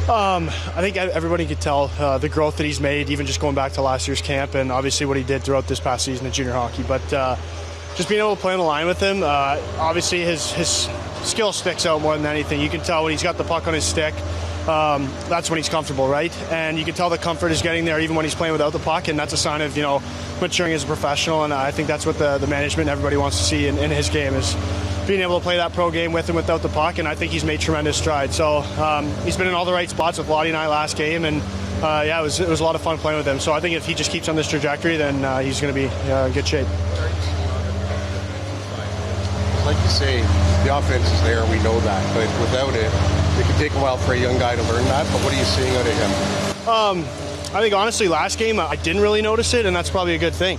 I think everybody could tell the growth that he's made, even just going back to last year's camp, and obviously what he did throughout this past season in junior hockey. But just being able to play on the line with him, obviously his skill sticks out more than anything. You can tell when he's got the puck on his stick, that's when he's comfortable, right? And you can tell the comfort is getting there even when he's playing without the puck, and that's a sign of, maturing as a professional. And I think that's what the management and everybody wants to see in his game, is being able to play that pro game with him without the puck, and I think he's made tremendous strides. So he's been in all the right spots with Lottie and I last game, and it was a lot of fun playing with him. So I think if he just keeps on this trajectory, then he's going to be in good shape. Like you say, the offense is there, we know that, but without it can take a while for a young guy to learn that. But what are you seeing out of him? I think honestly last game I didn't really notice it, and that's probably a good thing.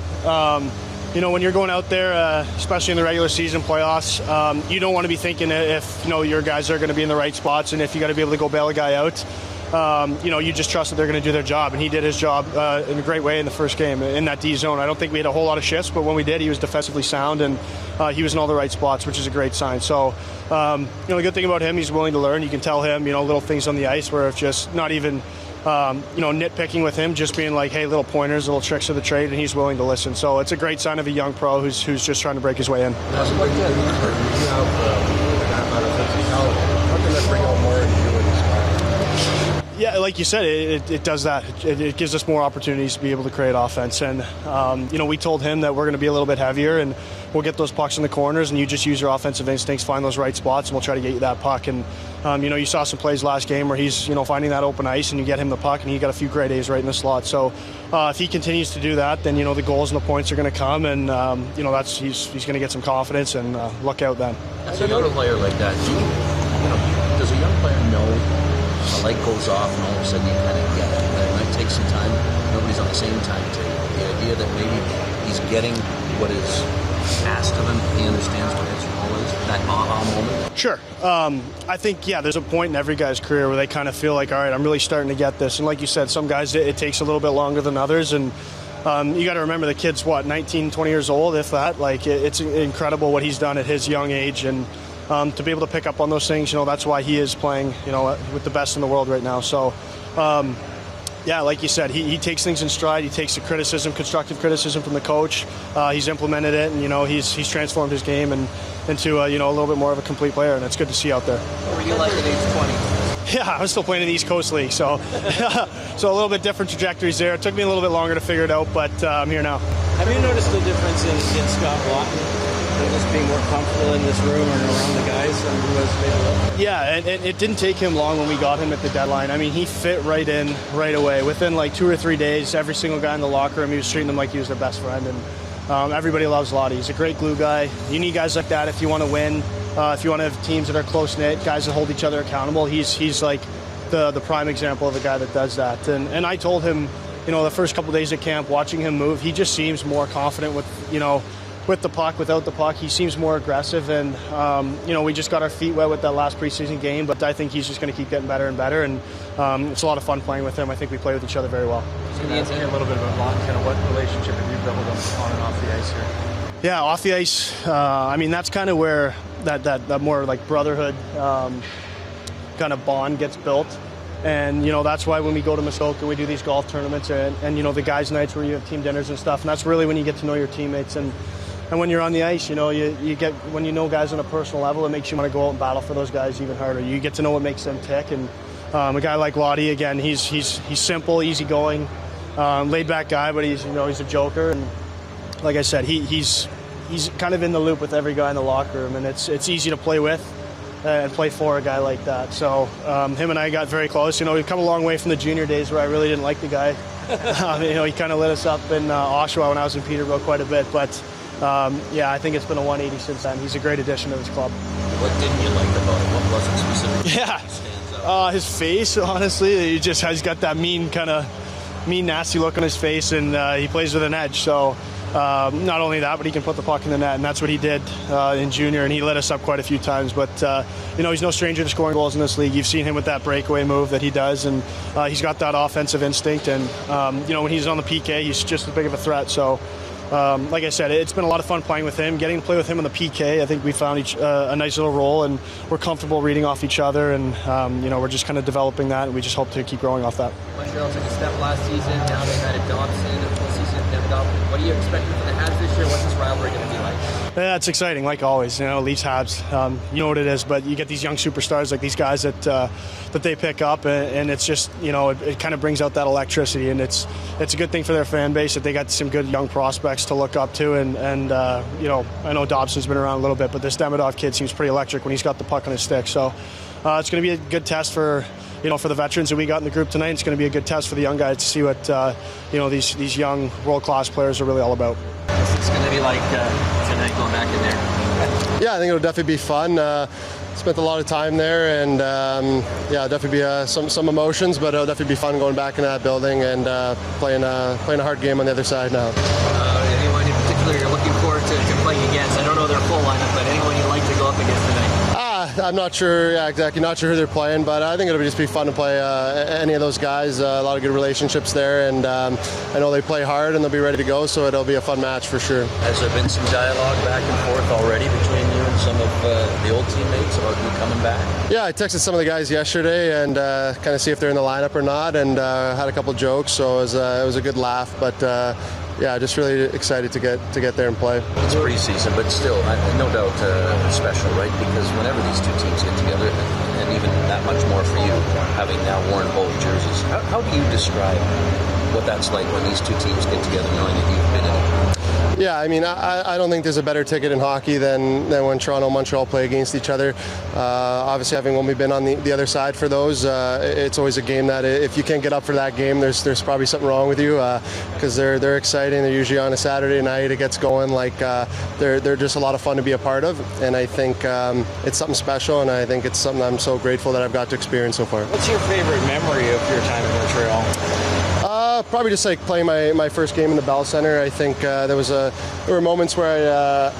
When you're going out there, especially in the regular season playoffs, you don't want to be thinking if your guys are going to be in the right spots, and if you got to be able to go bail a guy out. You just trust that they're going to do their job, and he did his job in a great way in the first game in that D zone. I don't think we had a whole lot of shifts, but when we did, he was defensively sound, and he was in all the right spots, which is a great sign. So, the good thing about him, he's willing to learn. You can tell him, little things on the ice where it's just not even, nitpicking with him, just being like, hey, little pointers, little tricks of the trade, and he's willing to listen. So it's a great sign of a young pro who's just trying to break his way in. How can that bring out more in you? Yeah, like you said, it does that. It gives us more opportunities to be able to create offense. And, we told him that we're going to be a little bit heavier and we'll get those pucks in the corners, and you just use your offensive instincts, find those right spots, and we'll try to get you that puck. And, you saw some plays last game where he's, finding that open ice, and you get him the puck, and he got a few great A's right in the slot. So if he continues to do that, then, the goals and the points are going to come, and, he's going to get some confidence, and look out then. As a young player like that, does a young player know the light goes off and all of a sudden you kind of get it? It might take some time. Nobody's on the same timetable. The idea that maybe he's getting what is asked of him, he understands what his role is, that aha moment. Sure. I think, there's a point in every guy's career where they kind of feel like, all right, I'm really starting to get this. And like you said, some guys, it takes a little bit longer than others. And you got to remember the kid's, 19, 20 years old, if that. Like, it's incredible what he's done at his young age. And to be able to pick up on those things, that's why he is playing, with the best in the world right now. So, like you said, he takes things in stride. He takes the criticism, constructive criticism from the coach. He's implemented it, and, he's transformed his game into a little bit more of a complete player, and it's good to see out there. What were you like at age 20? Yeah, I was still playing in the East Coast League, so so a little bit different trajectories there. It took me a little bit longer to figure it out, but I'm here now. Have you noticed the difference in Scott Laughton? Just being more comfortable in this room and around the guys than he was maybe? Yeah, and it didn't take him long when we got him at the deadline. I mean, he fit right in right away. Within 2 or 3 days, every single guy in the locker room, he was treating them like he was their best friend. And everybody loves Lottie. He's a great glue guy. You need guys like that if you want to win. If you want to have teams that are close-knit, guys that hold each other accountable. He's like the prime example of a guy that does that. And I told him, the first couple of days at camp, watching him move, he just seems more confident with the puck, without the puck. He seems more aggressive, and we just got our feet wet with that last preseason game, but I think he's just going to keep getting better and better, and it's a lot of fun playing with him. I think we play with each other very well. So can you answer a little bit about Lawton, kind of what relationship have you built with him on and off the ice here? Yeah, off the ice, that's kind of where that more like brotherhood kind of bond gets built. And, that's why when we go to Muskoka, we do these golf tournaments and the guys' nights where you have team dinners and stuff, and that's really when you get to know your teammates. And when you're on the ice, you get, when you know guys on a personal level, it makes you want to go out and battle for those guys even harder. You get to know what makes them tick. And a guy like Lottie, again, he's simple, easygoing, laid-back guy, but he's a joker. And like I said, he's kind of in the loop with every guy in the locker room, and it's easy to play with and play for a guy like that. So him and I got very close. We've come a long way from the junior days where I really didn't like the guy. He kind of lit us up in Oshawa when I was in Peterborough quite a bit, but I think it's been a 180 since then. He's a great addition to this club. What didn't you like about him? What wasn't specifically? Yeah, his face, honestly, he's got that mean, nasty look on his face, and he plays with an edge. So not only that, but he can put the puck in the net, and that's what he did in junior, and he lit us up quite a few times. But he's no stranger to scoring goals in this league. You've seen him with that breakaway move that he does, and he's got that offensive instinct. And when he's on the PK, he's just as big of a threat. So like I said, it's been a lot of fun playing with him, getting to play with him on the PK. I think we found a nice little role, and we're comfortable reading off each other, and we're just kind of developing that, and we just hope to keep growing off that. Montreal took a step last season. Now they've had a Dobson, a full season of Devin Dobson. What are you expecting for the Habs this year? What's this rivalry going to be like? Yeah, it's exciting, like always. Leafs, Habs, you know what it is, but you get these young superstars like these guys that they pick up, and it's just, it kind of brings out that electricity, and it's a good thing for their fan base that they got some good young prospects to look up to, and I know Dobson's been around a little bit, but this Demidov kid seems pretty electric when he's got the puck on his stick, so it's going to be a good test for the veterans that we got in the group tonight. It's going to be a good test for the young guys to see what these young world-class players are really all about. What's it going to be like tonight going back in there? Yeah, I think it'll definitely be fun. Spent a lot of time there, and definitely be some emotions, but it'll definitely be fun going back into that building and playing a hard game on the other side now. Anyone in particular you're looking forward to playing against? I don't know their full lineup, but anyone you'd like to go up against tonight? I'm not sure, exactly. Not sure who they're playing, but I think it'll just be fun to play any of those guys. A lot of good relationships there, and I know they play hard and they'll be ready to go, so it'll be a fun match for sure. Has there been some dialogue back and forth already between you and some of the old teammates about you coming back? Yeah, I texted some of the guys yesterday and kind of see if they're in the lineup or not, and had a couple jokes, so it was a good laugh, but just really excited to get there and play. It's preseason, but still, no doubt special, right? Because whenever these two teams get together, and even that much more for you, having now worn both jerseys, how do you describe what that's like when these two teams get together, knowing that you've been in it? Yeah, I mean, I don't think there's a better ticket in hockey than when Toronto and Montreal play against each other. Obviously, having only been on the other side for those, it's always a game that if you can't get up for that game, there's probably something wrong with you, because they're exciting. They're usually on a Saturday night. It gets going. They're just a lot of fun to be a part of, and I think it's something special, and I think it's something I'm so grateful that I've got to experience so far. What's your favorite memory of your time in Montreal? Probably just playing my first game in the Bell Center. I think there were moments where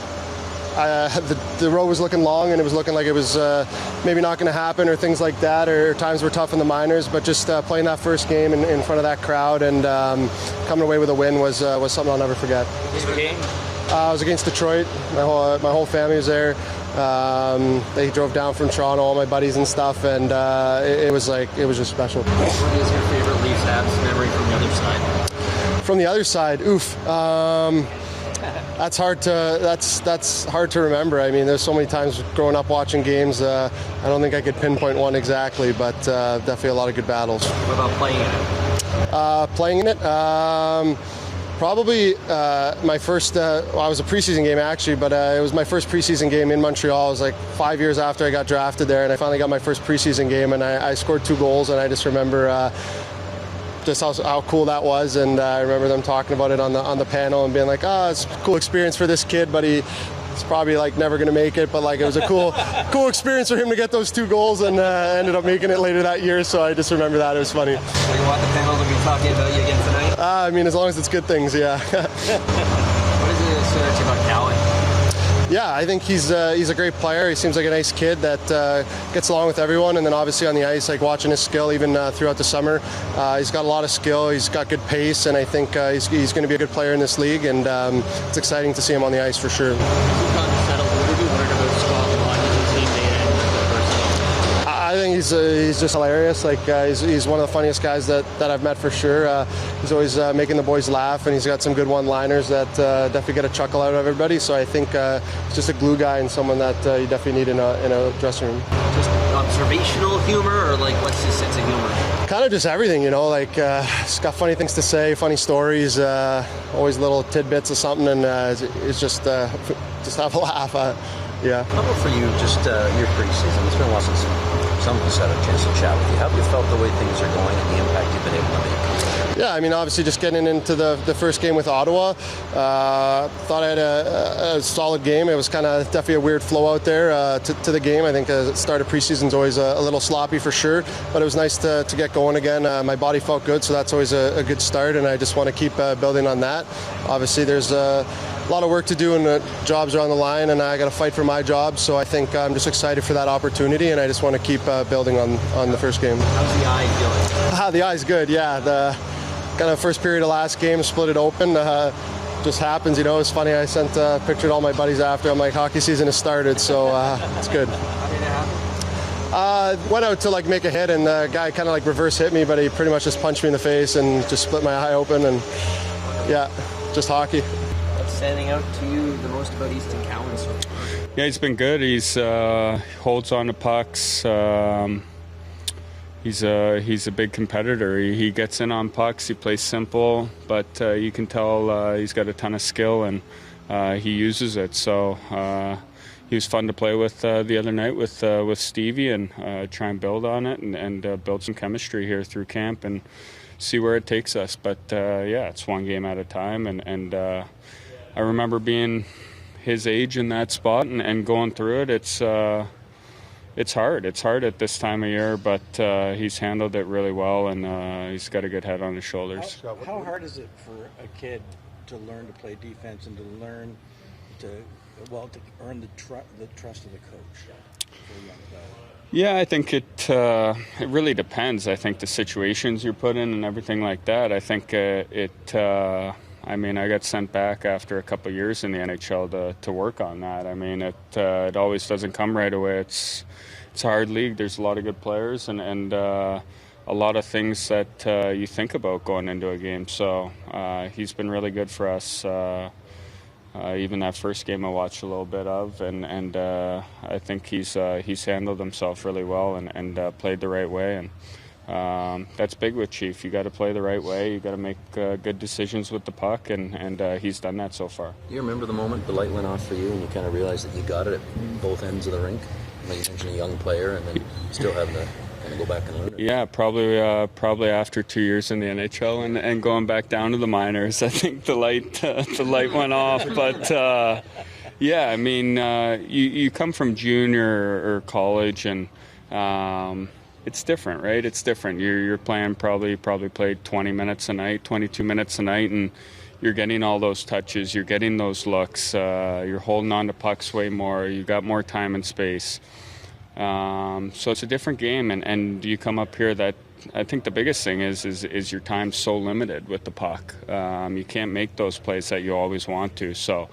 the road was looking long and it was looking like it was maybe not going to happen or things like that, or times were tough in the minors, but just playing that first game in front of that crowd and coming away with a win was something I'll never forget. What was the game? I was against Detroit. My whole family was there. They drove down from Toronto, all my buddies and stuff, and it was just special. What is your favorite Leafs Habs memory from the other side? From the other side, that's hard to remember. I mean, there's so many times growing up watching games. I don't think I could pinpoint one exactly, but definitely a lot of good battles. What about playing in it? Playing in it. Probably my first, it was a preseason game actually, but it was my first preseason game in Montreal. It was like 5 years after I got drafted there, and I finally got my first preseason game, and I scored 2 goals, and I just remember just how cool that was, and I remember them talking about it on the panel and being like, it's a cool experience for this kid, but he's probably never going to make it, but it was a cool experience for him to get those 2 goals, and ended up making it later that year, so I just remember that. It was funny. So you want the panel to be talking about you again tonight? I mean, as long as it's good things, yeah. What does it say about Callan? Yeah, I think he's a great player. He seems like a nice kid that gets along with everyone, and then obviously on the ice, watching his skill even throughout the summer. He's got a lot of skill. He's got good pace, and I think he's going to be a good player in this league, and it's exciting to see him on the ice for sure. I think he's just hilarious. He's one of the funniest guys that I've met for sure. He's always making the boys laugh, and he's got some good one-liners that definitely get a chuckle out of everybody. So I think he's just a glue guy and someone that you definitely need in a dressing room. Just observational humor, or what's his sense of humor? Kind of just everything, he's got funny things to say, funny stories, always little tidbits of something, and it's just have a laugh. Yeah. How about for you, just your preseason? It's been a while since some of us had a chance to chat with you. How have you felt the way things are going and the impact you've been able to make? Yeah, I mean, obviously just getting into the first game with Ottawa, thought I had a solid game. It was kind of definitely a weird flow out there to the game. I think the start of preseason is always a little sloppy for sure, but it was nice to get going again. My body felt good, so that's always a good start, and I just want to keep building on that. Obviously, there's a lot of work to do, and jobs are on the line, and I got to fight for my job, so I think I'm just excited for that opportunity, and I just want to keep building on the first game. How's the eye feeling? The eye's good, yeah. The kind of first period of last game split it open. just happens, you know. It's funny, I sent a picture to all my buddies after. I'm like, hockey season has started, so it's good. How did it happen? Went out to like make a hit, and the guy kind of like reverse hit me, but he pretty much just punched me in the face and just split my eye open, and yeah, just hockey. What's standing out to you the most about Easton Cowan so far? Yeah, he's been good. He's holds on to pucks. He's a big competitor. He gets in on pucks. He plays simple, but you can tell he's got a ton of skill, and he uses it. So he was fun to play with the other night with Stevie, and try and build on it and build some chemistry here through camp and see where it takes us. But yeah, it's one game at a time, and I remember being his age in that spot and going through it. It's hard. It's hard at this time of year, but he's handled it really well, and he's got a good head on his shoulders. How hard is it for a kid to learn to play defense and to learn to earn the trust of the coach for a young player? Yeah, I think it really depends. I think the situations you're put in and everything like that. I think I mean, I got sent back after a couple of years in the NHL to work on that. I mean, it always doesn't come right away. It's a hard league. There's a lot of good players and a lot of things that you think about going into a game. So he's been really good for us. Even that first game I watched a little bit of, and I think he's handled himself really well and played the right way. And that's big with Chief. You got to play the right way. You got to make good decisions with the puck, and he's done that so far. Do you remember the moment the light went off for you and you kind of realized that you got it at both ends of the rink? Like you mentioned, a young player, and then still having to kind of go back and learn it. Yeah, probably after 2 years in the NHL and going back down to the minors, I think the light went off. But yeah, I mean, you come from junior or college, and it's different, right? It's different. You're playing probably played 20 minutes a night, 22 minutes a night, and you're getting all those touches, you're getting those looks, you're holding on to pucks way more, you got more time and space. So it's a different game, and you come up here that I think the biggest thing is your time's so limited with the puck. You can't make those plays that you always want to. So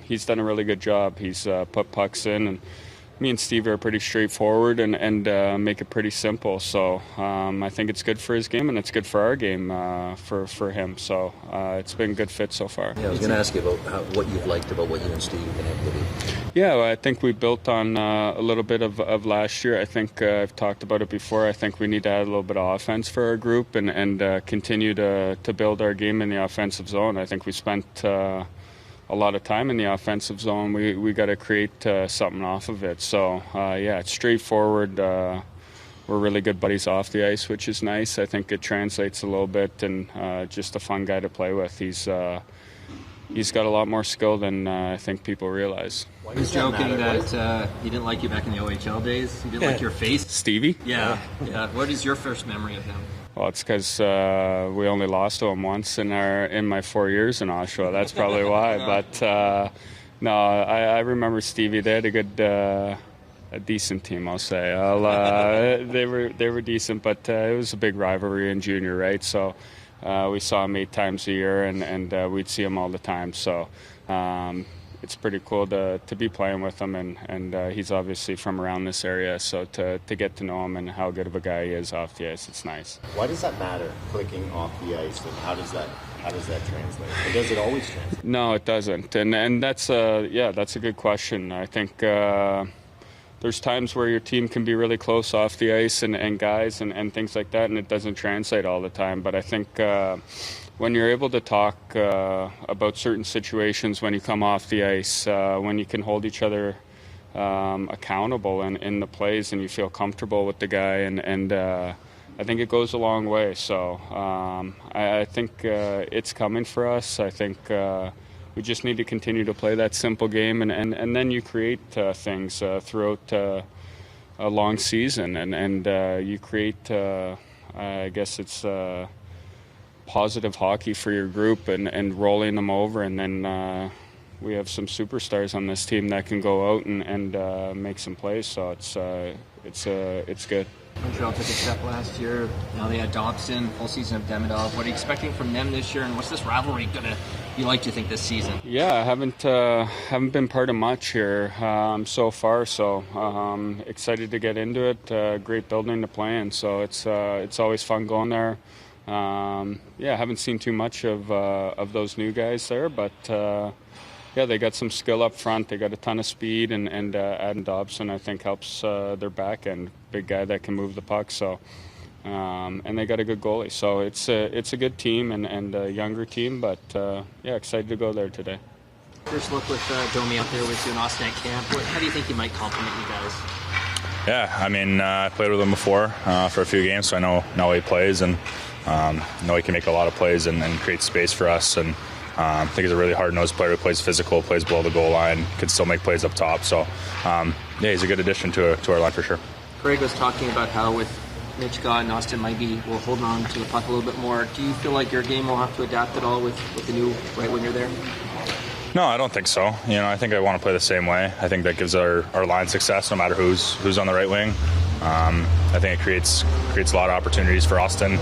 he's done a really good job. He's put pucks in, and me and Steve are pretty straightforward and make it pretty simple. So I think it's good for his game, and it's good for our game for him. So it's been a good fit so far. Yeah, I was going to ask you about what you've liked about what you and Steve have been able to do. Yeah, well, I think we built on a little bit of last year. I think I've talked about it before. I think we need to add a little bit of offense for our group and continue to build our game in the offensive zone. I think we spent a lot of time in the offensive zone. We got to create something off of it. So yeah, it's straightforward. We're really good buddies off the ice, which is nice. I think it translates a little bit, and just a fun guy to play with. He's got a lot more skill than I think people realize. He was joking that he didn't like you back in the OHL days. He didn't like your face. Stevie? Yeah. What is your first memory of him? Well, it's because we only lost to him once in my 4 years in Oshawa. That's probably why. But no, I remember Stevie. They had a decent team, I'll say. They were decent, but it was a big rivalry in junior, right? So we saw him 8 times a year, and we'd see him all the time. So it's pretty cool to be playing with him, and he's obviously from around this area, so to get to know him and how good of a guy he is off the ice, it's nice. Why does that matter, clicking off the ice, and how does that translate? Or does it always translate? No, it doesn't, and that's a good question. I think there's times where your team can be really close off the ice and guys and things like that, and it doesn't translate all the time. But I think when you're able to talk about certain situations when you come off the ice, when you can hold each other accountable in the plays and you feel comfortable with the guy, and I think it goes a long way. So I think it's coming for us. I think we just need to continue to play that simple game, and then you create things throughout a long season, and you create, I guess it's positive hockey for your group and rolling them over, and then we have some superstars on this team that can go out and make some plays. So it's good. Montreal took a step last year. Now they had Dobson, full season of Demidov. What are you expecting from them this year, and what's this rivalry going to be like, do you think, this season? Yeah, I haven't been part of much here so far, so excited to get into it. Great building to play in, so it's always fun going there. Yeah, I haven't seen too much of those new guys there, but yeah, they got some skill up front. They got a ton of speed, and Adam Dobson, I think, helps their back end. Big guy that can move the puck, so and they got a good goalie. So it's a good team and a younger team, but yeah, excited to go there today. First look with Domi out there with you in Austin at camp. How do you think he might complement you guys? Yeah, I mean, I played with him before for a few games, so I know how he plays, and know he can make a lot of plays and create space for us. And I think he's a really hard-nosed player who plays physical, plays below the goal line, can still make plays up top. So, yeah, he's a good addition to our line for sure. Craig was talking about how with Mitch Gott and Austin might be holding on to the puck a little bit more. Do you feel like your game will have to adapt at all with the new right winger there? No, I don't think so. You know, I think I want to play the same way. I think that gives our line success no matter who's on the right wing. I think it creates a lot of opportunities for Austin,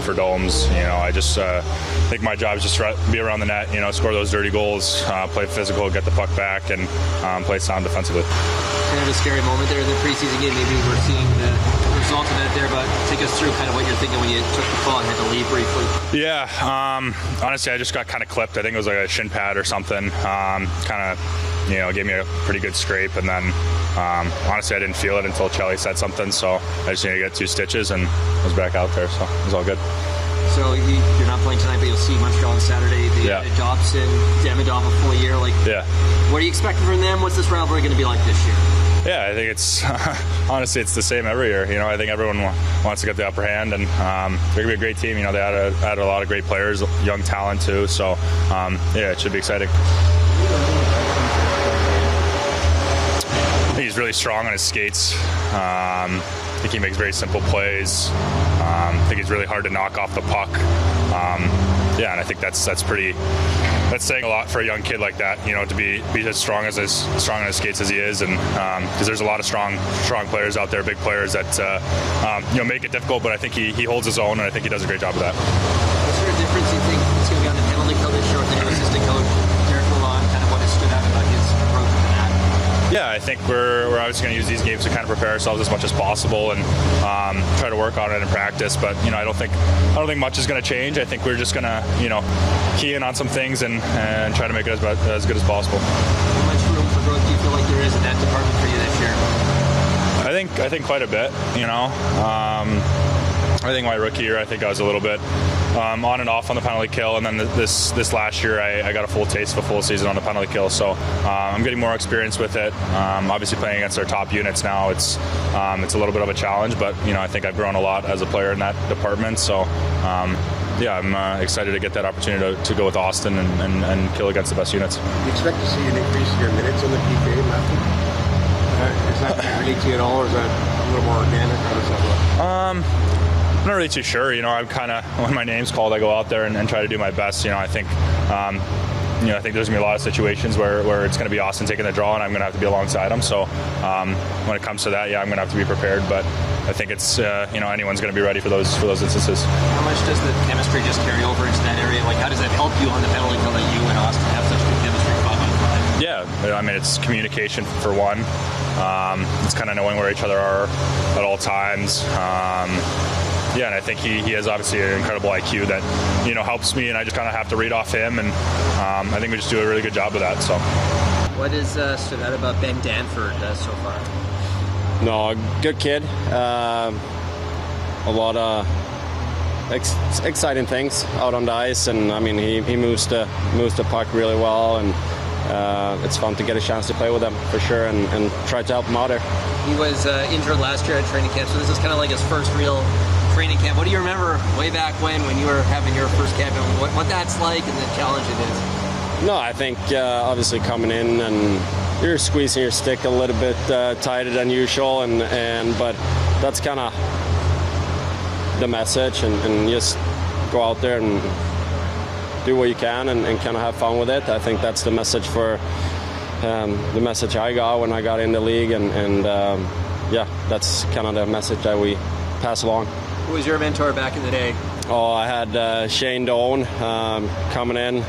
for Domes. You know, I just think my job is just to be around the net, you know, score those dirty goals, play physical, get the puck back, and play sound defensively. Kind of a scary moment there in the preseason game. Maybe we're seeing the result of that there, but take us through kind of what you're thinking when you took the call and had to leave briefly. Yeah, honestly, I just got kind of clipped. I think it was like a shin pad or something. Kind of, you know, gave me a pretty good scrape, and then honestly, I didn't feel it until Chelly said something, so I just needed to get 2 stitches and was back out there, so it was all good. So you're not playing tonight, but you'll see Montreal on Saturday. They added Dobson, Demidov a full year. What are you expecting from them? What's this rivalry going to be like this year? Yeah, I think it's honestly it's the same every year. You know, I think everyone wants to get the upper hand, and they're gonna be a great team. You know, they added a lot of great players, young talent too. So yeah, it should be exciting. I think he's really strong on his skates. I think he makes very simple plays. I think he's really hard to knock off the puck. Yeah, and I think that's saying a lot for a young kid like that. You know, to be as strong on his skates as he is, and because there's a lot of strong players out there, big players that you know, make it difficult. But I think he holds his own, and I think he does a great job of that. Is there a difference you think it's going to be on the penalty kill this year with the new assistant coach, Derek Lalonde? Kind of what has stood out about his approach to that? Yeah, I think we're obviously going to use these games to kind of prepare ourselves as much as possible and try to work on it in practice. But you know, I don't think much is going to change. I think we're just going to, you know, key in on some things and try to make it as good as possible. How much room for growth do you feel like there is in that department for you this year? I think quite a bit. You know, I think my rookie year, I think I was a little bit on and off on the penalty kill, and then this last year I got a full taste of a full season on the penalty kill. So I'm getting more experience with it. Obviously playing against our top units now, it's a little bit of a challenge, but you know, I think I've grown a lot as a player in that department. So yeah, I'm excited to get that opportunity to go with Austin and kill against the best units. Do you expect to see an increase in your minutes on the PK, Laughton? Is that really to you at all, or is that a little more organic? How does that look? I'm not really too sure. You know, I'm kind of, when my name's called, I go out there and try to do my best. You know, I think there's going to be a lot of situations where it's going to be Austin taking the draw, and I'm going to have to be alongside him. So when it comes to that, yeah, I'm going to have to be prepared. But I think it's, you know, anyone's going to be ready for those instances. How much does the chemistry just carry over into that area? Like, how does that help you on the penalty kill that you and Austin have such good chemistry 5-on-5? Yeah, I mean, it's communication for one. It's kind of knowing where each other are at all times. Yeah, and I think he has obviously an incredible IQ that, you know, helps me, and I just kind of have to read off him, and I think we just do a really good job of that. So, what is stood out about Ben Danford so far? No, good kid. A lot of exciting things out on the ice, and I mean he moves the puck really well, and it's fun to get a chance to play with him for sure, and try to help him out there. He was injured last year at training camp, so this is kind of like his first real training camp. What do you remember way back when you were having your first camp, and what that's like and the challenge it is? No, I think obviously coming in and you're squeezing your stick a little bit tighter than usual, but that's kind of the message, and just go out there and do what you can and kind of have fun with it. I think that's the message for the message I got when I got in the league, and yeah, that's kind of the message that we pass along. Who was your mentor back in the day? Oh, I had Shane Doan coming in.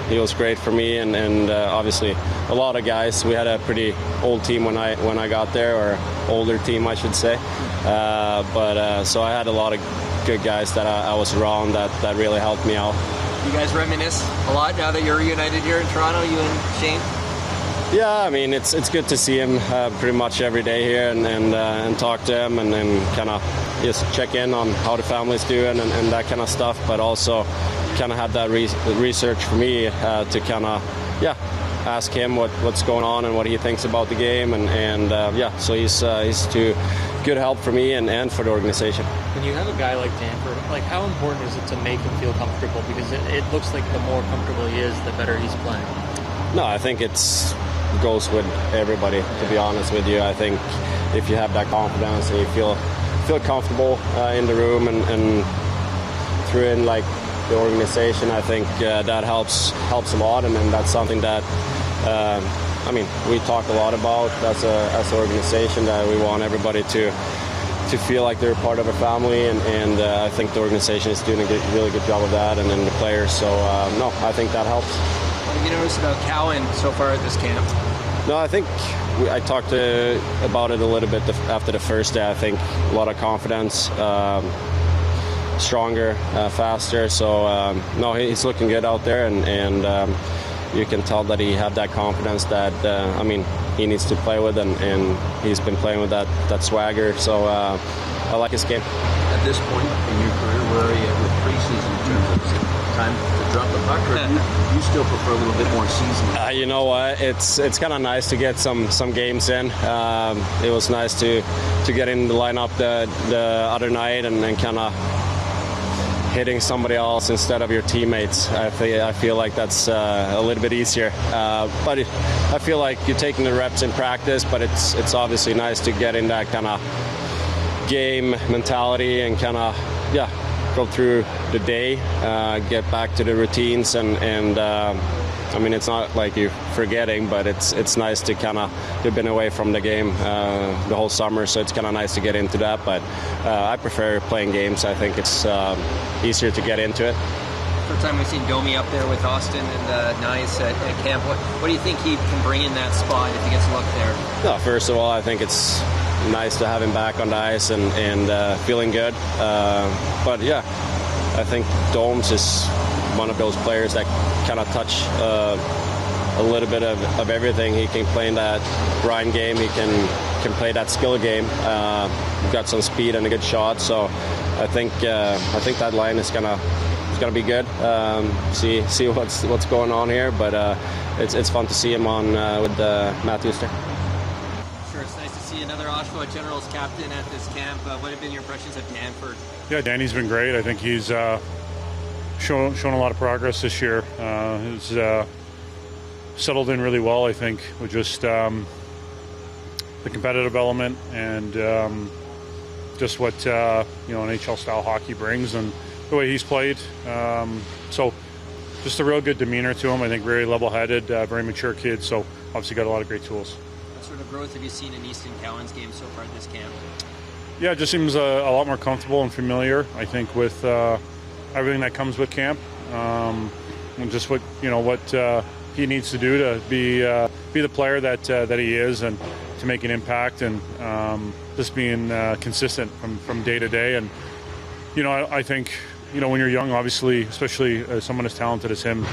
He was great for me, and obviously a lot of guys. We had a pretty old team when I got there, or older team, I should say. So I had a lot of good guys that I was around that really helped me out. You guys reminisce a lot now that you're reunited here in Toronto, you and Shane? Yeah, I mean, it's good to see him pretty much every day here and talk to him and kind of just check in on how the family's doing and that kind of stuff, but also kind of have that research for me to kind of, ask him what's going on and what he thinks about the game, so he's to good help for me and for the organization. When you have a guy like Danford, like how important is it to make him feel comfortable? Because it looks like the more comfortable he is, the better he's playing. No, I think it goes with everybody, to be honest with you. I think if you have that confidence and you feel comfortable in the room and through in like the organization, I think that helps a lot, and that's something that we talk a lot about as an organization, that we want everybody to feel like they're part of a family, and I think the organization is doing a really good job of that, and then the players. So I think that helps. What have you noticed about Cowan so far at this camp? No, I think I talked about it a little bit after the first day. I think a lot of confidence, stronger, faster. So he's looking good out there, and you can tell that he had that confidence that he needs to play with, and he's been playing with that swagger. So I like his game. At this point in your career, where are you with preseason in terms of time to drop the puck, or do you still prefer a little bit more season? You know what? It's kind of nice to get some games in. It was nice to get in the lineup the other night and kind of hitting somebody else instead of your teammates. I feel like that's a little bit easier. But I feel like you're taking the reps in practice, but it's obviously nice to get in that kind of game mentality and kind of go through the day, get back to the routines, and it's not like you're forgetting, but it's nice to kind of, you've been away from the game the whole summer, so it's kind of nice to get into that. But I prefer playing games. I think it's easier to get into it. First time we've seen Domi up there with Austin and Knies at camp. What do you think he can bring in that spot if he gets a look there? No, first of all, I think it's nice to have him back on the ice and feeling good. But yeah, I think Domes is one of those players that kind of touch a little bit of everything. He can play in that grind game. He can play that skill game. Got some speed and a good shot. So I think that line is gonna be good. See what's going on here, but it's fun to see him on with Matthews there. Sure, it's nice to see another Oshawa Generals captain at this camp. What have been your impressions of Danford? Yeah, Danny's been great. I think he's shown a lot of progress this year. He's settled in really well, I think, with just the competitive element and just what NHL style hockey brings and the way he's played. So just a real good demeanor to him. I think very level-headed, very mature kid. So obviously got a lot of great tools. What sort of growth have you seen in Easton Cowan's game so far this camp? Yeah, it just seems a lot more comfortable and familiar, I think, with everything that comes with camp. And just what he needs to do to be the player that he is and to make an impact, and just being consistent from day to day. And I think when you're young, obviously, especially someone as talented as him,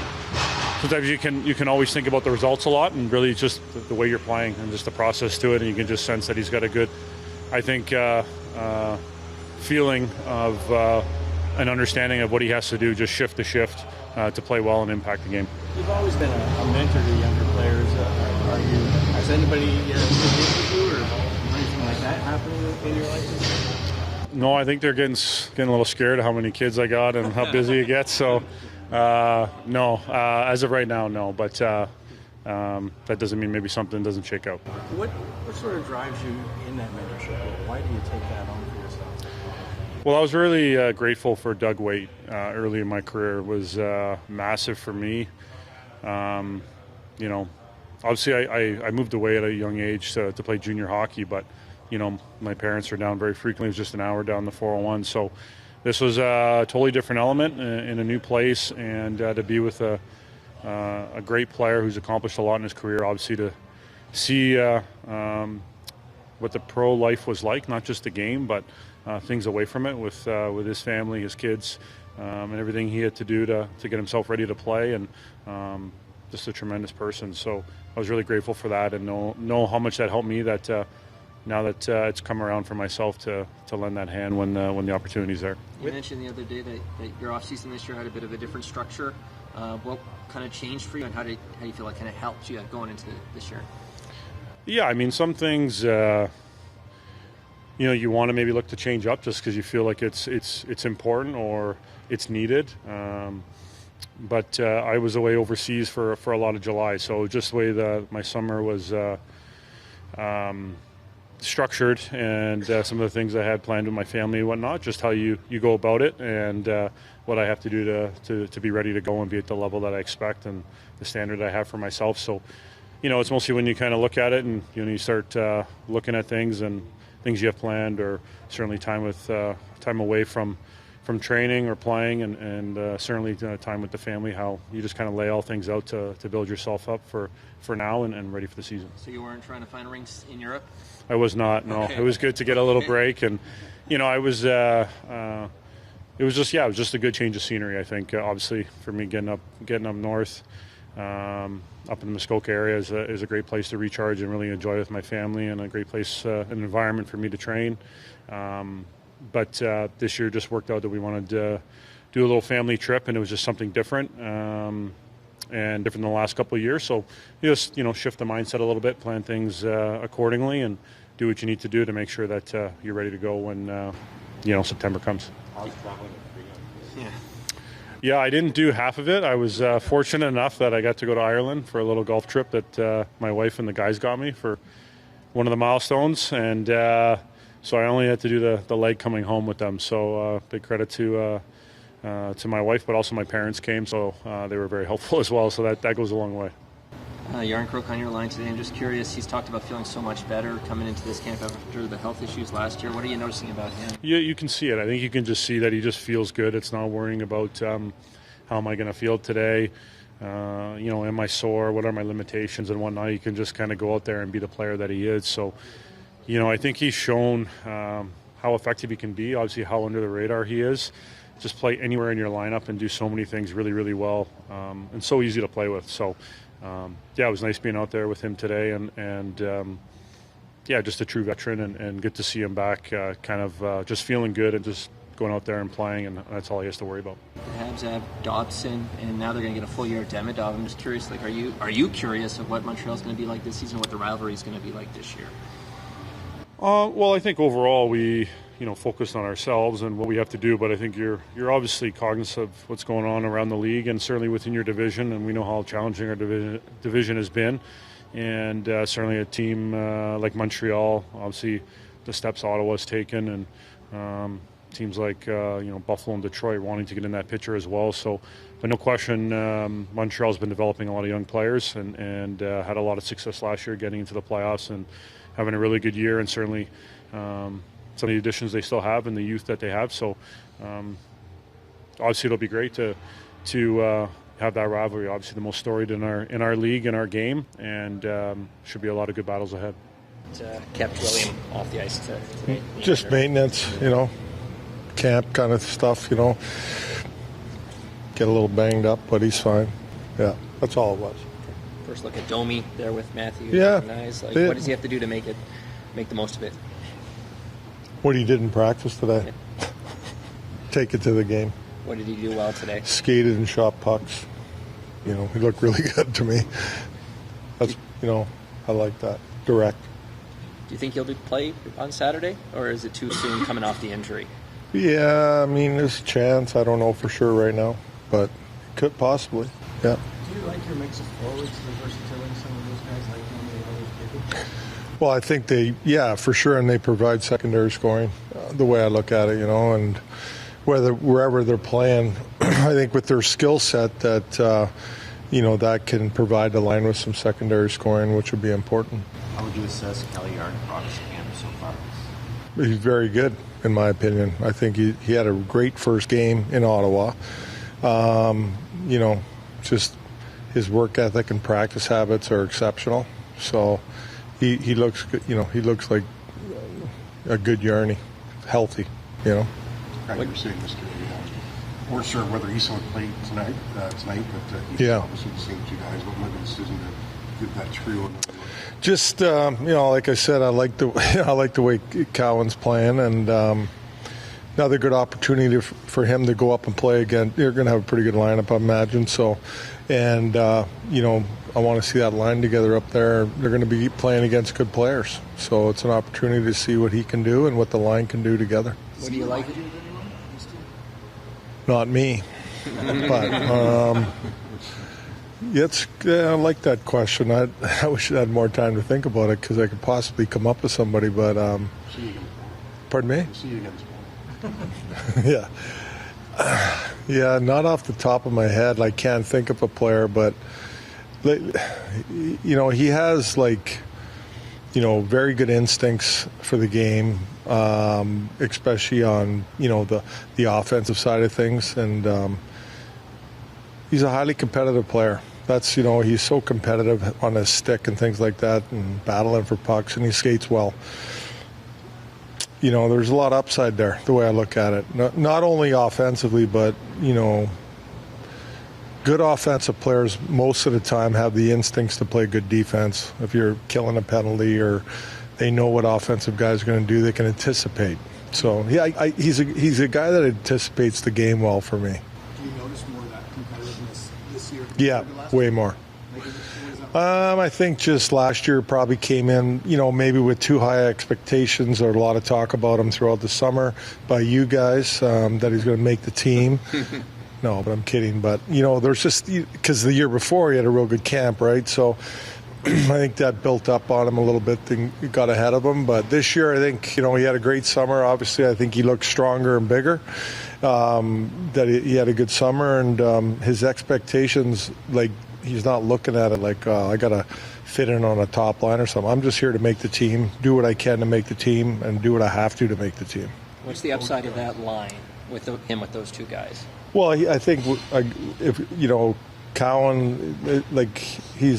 sometimes you can always think about the results a lot, and really just the way you're playing and just the process to it, and you can just sense that he's got a good, I think, feeling of an understanding of what he has to do, just shift to shift, to play well and impact the game. You've always been a mentor to younger players. Has anybody with you or anything like that happening in your life? No, I think they're getting a little scared of how many kids I got and how busy it gets. So, no, as of right now, no. But that doesn't mean maybe something doesn't shake out. What sort of drives you in that mentorship role? Why do you take that on for yourself? Well, I was really grateful for Doug Waite early in my career. It was massive for me. Obviously I moved away at a young age to play junior hockey, but my parents are down very frequently. It was just an hour down the 401. So this was a totally different element in a new place, and to be with a great player who's accomplished a lot in his career, obviously to see what the pro life was like, not just the game, but things away from it with his family, his kids, and everything he had to do to get himself ready to play, and just a tremendous person. So I was really grateful for that, and know how much that helped me, that now that it's come around for myself to lend that hand when the opportunity's there. You mentioned the other day that your offseason this year had a bit of a different structure. What kind of changed for you, and how do you feel like kind of helped you going into this year? Yeah, I mean, some things you want to maybe look to change up just because you feel like it's important or it's needed. But I was away overseas for a lot of July, so just the way my summer was structured, and some of the things I had planned with my family and whatnot, just how you go about it, and what I have to do to be ready to go and be at the level that I expect and the standard I have for myself. So, it's mostly when you kind of look at it and you start looking at things and things you have planned, or certainly time away from training or playing, and certainly time with the family, how you just kind of lay all things out to build yourself up for now and ready for the season. So you weren't trying to find rinks in Europe? I was not, no. Okay. It was good to get a little break, and I was it was just a good change of scenery, I think. Obviously for me, getting up north, up in the Muskoka area is a great place to recharge and really enjoy with my family, and a great place, an environment for me to train. But this year just worked out that we wanted to do a little family trip, and it was just something different, and different than the last couple of years. So just shift the mindset a little bit, plan things accordingly, and do what you need to do to make sure that you're ready to go when September comes. How's traveling with Pregame? Yeah, I didn't do half of it. I was fortunate enough that I got to go to Ireland for a little golf trip that my wife and the guys got me for one of the milestones, and so I only had to do the leg coming home with them. So big credit to my wife, but also my parents came, so they were very helpful as well. So that goes a long way. Yarncroke on your line today. I'm just curious. He's talked about feeling so much better coming into this camp after the health issues last year. What are you noticing about him? You can see it. I think you can just see that he just feels good. It's not worrying about how am I going to feel today. Am I sore? What are my limitations and whatnot? You can just kind of go out there and be the player that he is. So, I think he's shown how effective he can be. Obviously, how under the radar he is. Just play anywhere in your lineup and do so many things really, really well, and so easy to play with. So, it was nice being out there with him today, and just a true veteran, and good to see him back, just feeling good and just going out there and playing, and that's all he has to worry about. The Habs have Dobson, and now they're going to get a full year of Demidov. I'm just curious, are you curious of what Montreal's going to be like this season, what the rivalry is going to be like this year? Well, I think overall we focused on ourselves and what we have to do, but I think you're obviously cognizant of what's going on around the league and certainly within your division, and we know how challenging our division has been, and certainly a team like Montreal, obviously the steps Ottawa's taken, and teams like Buffalo and Detroit wanting to get in that picture as well. So, but no question, Montreal's been developing a lot of young players, and had a lot of success last year getting into the playoffs and having a really good year, and certainly some of the additions they still have and the youth that they have. So obviously it'll be great to have that rivalry. Obviously the most storied in our league and our game, and should be a lot of good battles ahead. Kept William off the ice today. Just maintenance, camp kind of stuff, get a little banged up, but he's fine. Yeah, that's all it was. First look at Domi there with Matthew. Yeah. Knies. What does he have to do to make the most of it? What he did in practice today. Take it to the game. What did he do well today? Skated and shot pucks. He looked really good to me. That's, I like that. Direct. Do you think he'll play on Saturday, or is it too soon coming off the injury? Yeah, there's a chance. I don't know for sure right now, but could possibly. Yeah. Do you like your mix of forwards, the versatility some of those guys like when they always do? Well, I think for sure, and they provide secondary scoring, the way I look at it, and wherever they're playing, I think with their skill set that, that can provide the line with some secondary scoring, which would be important. How would you assess Kelly Yarncroke's camp so far? he's very good, in my opinion. I think he had a great first game in Ottawa. Just his work ethic and practice habits are exceptional. So he looks good. He looks like a good Yarny, healthy. Right, you were saying yesterday, we're sure whether Issa would play tonight, but he's obviously the same two guys. What might be the decision to give that trio another look? Just like I said, I like the way Cowan's playing, and another good opportunity for him to go up and play again. They're going to have a pretty good lineup, I imagine. So, and I want to see that line together up there. They're going to be playing against good players, so it's an opportunity to see what he can do and what the line can do together. What do you like? Not me, but I like that question. I wish I had more time to think about it because I could possibly come up with somebody, but pardon me? See you against Yeah, not off the top of my head. I can't think of a player, but he has very good instincts for the game, especially on the offensive side of things, and he's a highly competitive player. That's he's so competitive on his stick and things like that, and battling for pucks, and he skates well. There's a lot of upside there, the way I look at it. Not only offensively, but, good offensive players most of the time have the instincts to play good defense. If you're killing a penalty or they know what offensive guys are going to do, they can anticipate. So, he's a guy that anticipates the game well for me. Do you notice more of that competitiveness this year? Yeah, way more. I think just last year probably came in, maybe with too high expectations. There were a lot of talk about him throughout the summer by you guys that he's going to make the team. No, but I'm kidding. But, there's just because the year before he had a real good camp, right? So I think that built up on him a little bit and got ahead of him. But this year, I think, he had a great summer. Obviously, I think he looked stronger and bigger. That he had a good summer, and his expectations, he's not looking at it like, I got to fit in on a top line or something. I'm just here to make the team, do what I can to make the team, and do what I have to make the team. What's the upside of that line with with those two guys? Well, I think if Cowan, he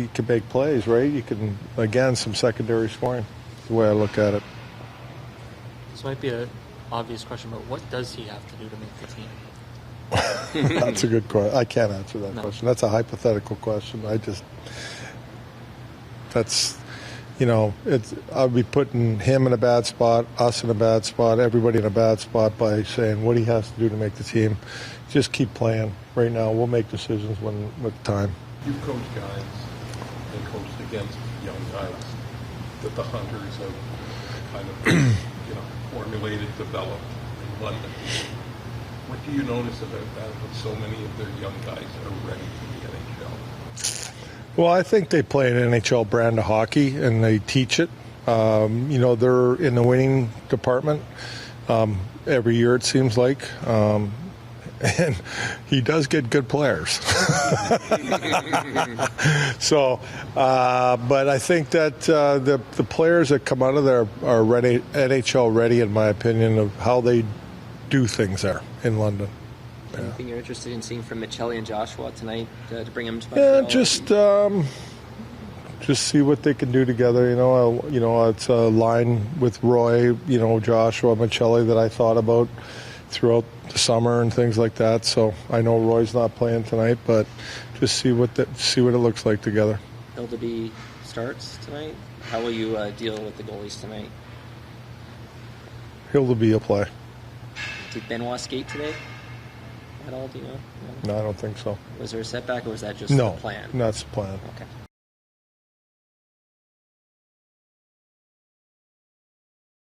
can make plays, right? You can, again, some secondary scoring, the way I look at it. This might be an obvious question, but what does he have to do to make the team? That's a good question. I can't answer that question. That's a hypothetical question. I'll be putting him in a bad spot, us in a bad spot, everybody in a bad spot by saying what he has to do to make the team. Just keep playing. Right now, we'll make decisions with time. You've coached guys and coached against young guys that the Hunters have kind of formulated, developed in London. What do you notice about that when so many of their young guys are ready for the NHL? Well, I think they play an NHL brand of hockey and they teach it. They're in the winning department every year, it seems like. And he does get good players. So, but I think that the players that come out of there are ready, NHL ready, in my opinion, of how they do things there in London. Anything you're interested in seeing from Michelli and Joshua tonight to bring them to Montreal? Yeah, just see what they can do together. It's a line with Roy, Joshua, Michelli that I thought about throughout the summer and things like that. So I know Roy's not playing tonight, but just see what it looks like together. Hildeby starts tonight. How will you deal with the goalies tonight? Hildeby will play. Did Benoit skate today at all, do you know? No, I don't think so. Was there a setback, or was that just the plan? No, that's the plan. Okay.